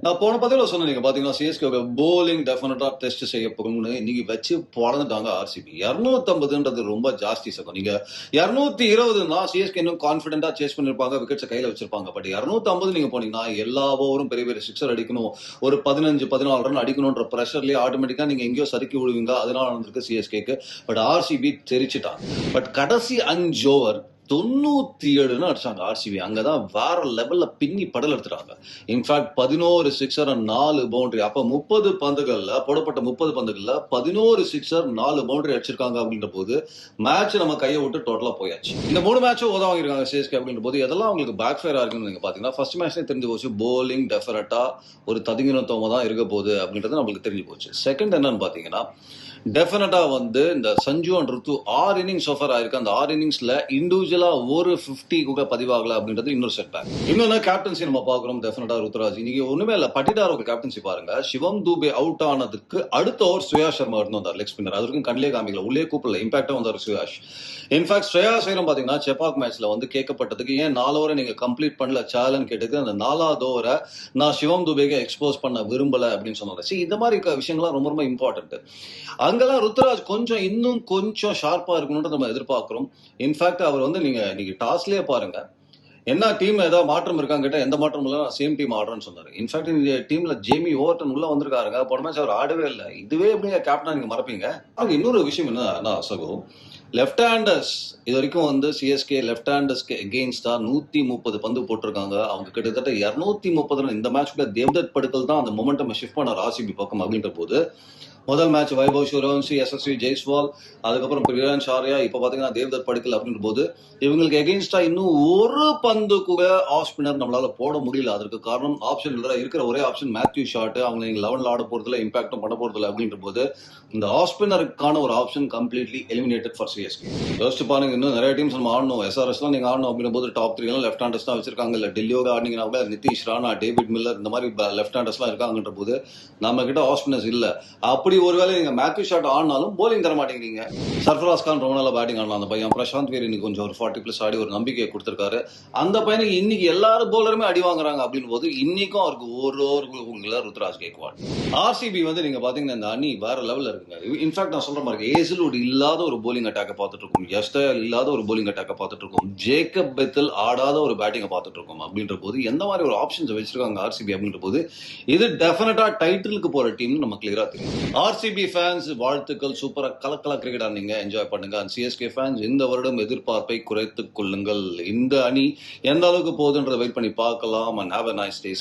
நான் போன பதிவுல சொன்னேன். நீங்க பார்த்தீங்கன்னா, சிஎஸ்கேவோட பவுலிங் டெஃபினட்டா டெஸ்ட் செய்யப்படும்னு இன்னைக்கு வச்சு பொளந்துட்டாங்க ஆர்சிபி. 250ன்றது ரொம்ப ஜாஸ்தி சகம். நீங்க 220ன்னா சிஎஸ்கே இன்னும் கான்ஃபிடென்ட்டா சேஸ் பண்ணிருப்பாங்க. விக்கெட்ஸ கையில வச்சிருப்பாங்க. பட் 250 நீங்க போனீங்கன்னா, எல்லா ஓவரும் பெரிய பெரிய சிக்ஸர் அடிக்கணும். ஒரு 15, 14 ரன் அடிக்கணும்ன்ற பிரஷர்லயே ஆட்டோமேட்டிக்கா நீங்க எங்கேயோ சறுக்கி விடுவீங்க. அதனால வந்திருக்கு சிஎஸ்கேக்கு. பட் ஆர்சிபி தெரிச்சுட்டாங்க. பட் கடைசி 5 ஓவர் 97 அடிச்சாங்க ஆர்சிபி. அங்கதான் வேற லெவல்ல பின்னி படல் எடுத்துட்டாங்க. In fact 11 sixer 4 boundary. அப்ப 30 பந்துகள்ல போடப்பட்ட 30 பந்துகள்ல 11 சிக்ஸர் 4 பவுண்டரி அடிச்சிருக்காங்க அப்படின்ற போது மேட்ச் நம்ம கையை விட்டு டோட்டலா போயாச்சு. இந்த 3 மேட்சும் உதவாங்கிருக்காங்க சிஎஸ்கே அப்படின்ற போது எதெல்லாம் உங்களுக்கு பேக் ஃபயர் ஆகுன்னு நீங்க பாத்தீங்கன்னா, ஃபர்ஸ்ட் மேட்ச்லேயே தெரிஞ்சு போச்சு போலிங் டெஃபரட்டா ஒரு ததிங்கினத்தவங்க தான் இருக்க போகுது அப்படின்றது நம்மளுக்கு தெரிஞ்சு போச்சு. செகண்ட் என்னன்னு பாத்தீங்கன்னா, டெஃபினட்டா வந்து இந்த சஞ்சு அண்ட் ருத்து 6 இன்னிங்ஸ் சோஃபர் ஆயிருக்கு. அந்த 6 இன்னிங்ஸ்ல இண்டிவிஜுவலா ஒரு 50 கூட பதிவாகல அப்படின்றது இன்னொரு செட் பேக். இன்னொன்னு கேப்டன்சி நம்ம பாக்குறோம். டெஃபினட்டா ருத்ராஜ் இன்னைக்கு ஒண்ணுமே இல்ல. பட்டிதாரோட கேப்டன்சி பாருங்க. சிவம் தூபே அவுட் ஆனதுக்கு அடுத்த ஓவர் சுயாஷ் சர்மா எடுத்து வந்தார் லெக் ஸ்பின்னர். அது வரைக்கும் கண்ணிலே காமிக்கல, உள்ளே கூப்பிடல, இம்பாக்டா வந்தார் சுயாஷ். இன்ஃபேக்ட் ஸ்ரேயா சைரம் பாத்தீங்கன்னா செப்பாக் மேட்ச்ல வந்து கேட்கப்பட்டதுக்கு ஏன் 4 ஓவரை நீங்க கம்ப்ளீட் பண்ணல சேலஞ்ச் கேட்டதுக்கு அந்த 4வது ஓவரை நான் சிவம் துபேக்கு எக்ஸ்போஸ் பண்ண விரும்பல அப்படின்னு சொன்னாங்க. சரி, இந்த மாதிரி விஷயங்கள்லாம் ரொம்ப ரொம்ப இம்பார்ட்டன்ட். அங்கெல்லாம் ருத்ராஜ் இன்னும் கொஞ்சம் ஷார்ப்பா இருக்கணும்னு நம்ம எதிர்பார்க்கிறோம். இன்ஃபேக்ட் அவர் வந்து நீங்க டாஸ்லயே பாருங்க, என்ன டீம் ஏதாவது மாற்றம் இருக்கான்னு கேட்டா எந்த மாற்றம் இல்ல, சேம் டீம் ஆடுறேன்னு சொன்னாரு. இன்ஃபேக்ட் இந்த டீம்ல ஜேமி ஓவர்டன் உள்ள வந்திருக்காருங்க. போன மேட்ச் அவர் ஆடவே இல்லை. இதுவே எப்படிங்க கேப்டனா நீங்க மறப்பீங்க? இன்னொரு விஷயம் என்ன சகோ, லெஃப்ட் ஹேண்டர்ஸ் இது வரைக்கும் வந்து சிஎஸ்கே லெஃப்ட் ஹேண்டர்ஸ்க்கு எகெயின்ஸ்டா 130 பந்து போட்டிருக்காங்க. அவங்க கிட்டத்தட்ட 230 இந்த மேட்ச் கூட தேவ்தத் படுக்கல் தான் அந்த மொமெண்டம் ஷிஃப்ட் பண்ணார் ஆர்சிபி பக்கம் அப்படின்ற போது முதல் மேட்ச் வைபவ் சூரியவன்சி, எஸ்எஸ்வி ஜெய்ஸ்வால், அதுக்கப்புறம் பிரியான்ஷ் ஆர்யா, இப்ப பாத்தீங்கன்னா தேவ்தத் படுக்கல் அப்படின்ற போது இவங்களுக்கு எகெயின்ஸ்டா இன்னும் ஒரு பந்து கூட ஆஃப் ஸ்பின்னர் நம்மளால போட முடியல. அதற்கு காரணம் ஆப்ஷன் இல்ல, இருக்கிற ஒரே ஆப்ஷன் மேத்யூ ஷாட். அவங்க நீங்க 11ல ஆட போறதுல இம்பாக்டும் பண்ண போறதில்ல அப்படின்ற போது இந்த ஆஃப் ஸ்பின்னருக்கான ஒரு option completely eliminated for CSK. யோசிச்சு பாருங்க, இன்னும் நிறைய டீம்ஸ் நம்ம ஆடணும். எஸ்ஆர்எஸ்லாம் நீங்க ஆடணும் அப்படின்ற போது டாப் 3 எல்லாம் லெஃப்ட் ஹேண்டர்ஸ் தான் வச்சிருக்காங்க. இல்ல டெல்லியோட ஆடினீங்கன்னா கூட நிதிஷ் ராணா, டேவிட் மில்லர் இந்த மாதிரி லெஃப்ட் ஹேண்டர்ஸ் எல்லாம் இருக்காங்கன்ற போது நம்ம கிட்ட ஆஃப் ஸ்பின்னர்ஸ் இல்ல. அப்படி ஒருவேளை நீங்க மேத்யூ ஷாட் ஆடினாலும் போலிங் தர மாட்டேங்கிறீங்க. சர்ஃபராஸ் கான் ரொம்ப நாளா பேட்டிங் ஆடலாம். அந்த பையன் பிரசாந்த் வீர் இன்னைக்கு கொஞ்சம் ஒரு 40+ ஆடி ஒரு நம்பிக்கையை கொடுத்திருக்காரு. அந்த பையனுக்கு இன்னைக்கு எல்லாரும் போலருமே அடி வாங்குறாங்க அப்படின்னு போது இன்னைக்கும் அவருக்கு ஒரு ஓவருக்குள்ள ருத்ராஜ் கேக்வாட். ஆர்சிபி வந்து நீங்க பாத்தீங்கன்னா இந்த அணி வேற லெவல்ல இருக்குங்க. இன்ஃபேக்ட் நான் சொல்ற மாதிரி ஏசிலுட் இல்லாத ஒரு போலிங் அட்டாக்கை பார்த்துட்டு இருக்கோம். எஸ்டர் இல்லாத ஒரு போலிங் அட்டாக்கை பார்த்துட்டு இருக்கோம். ஜேக்கப் பெத்தல் ஆடாத ஒரு பேட்டிங்கை பார்த்துட்டு இருக்கோம். அப்படின்ற போது எந்த மாதிரி ஒரு ஆப்ஷன்ஸ் வச்சிருக்காங்க ஆர்சிபி அப்படின்ற போது இது டெஃபினட்டா டைட்டிலுக்கு போற டீம் நம்ம கிளியரா தெரியும். ஆர்சிபி ஃபேன்ஸ் வாழ்த்துக்கள், சூப்பரா கலக்கலா கிரிக்கெட் ஆடுனீங்க, என்ஜாய் பண்ணுங்க. சிஎஸ்கே ஃபேன்ஸ் இந்த வருடம் எதிர்பார்ப்பை குறைத்துக் கொள்ளுங்கள். இந்த அணி எந்த அளவுக்கு போகுதுன்றதை வெயிட் பண்ணி பார்க்கலாம். And have a nice day.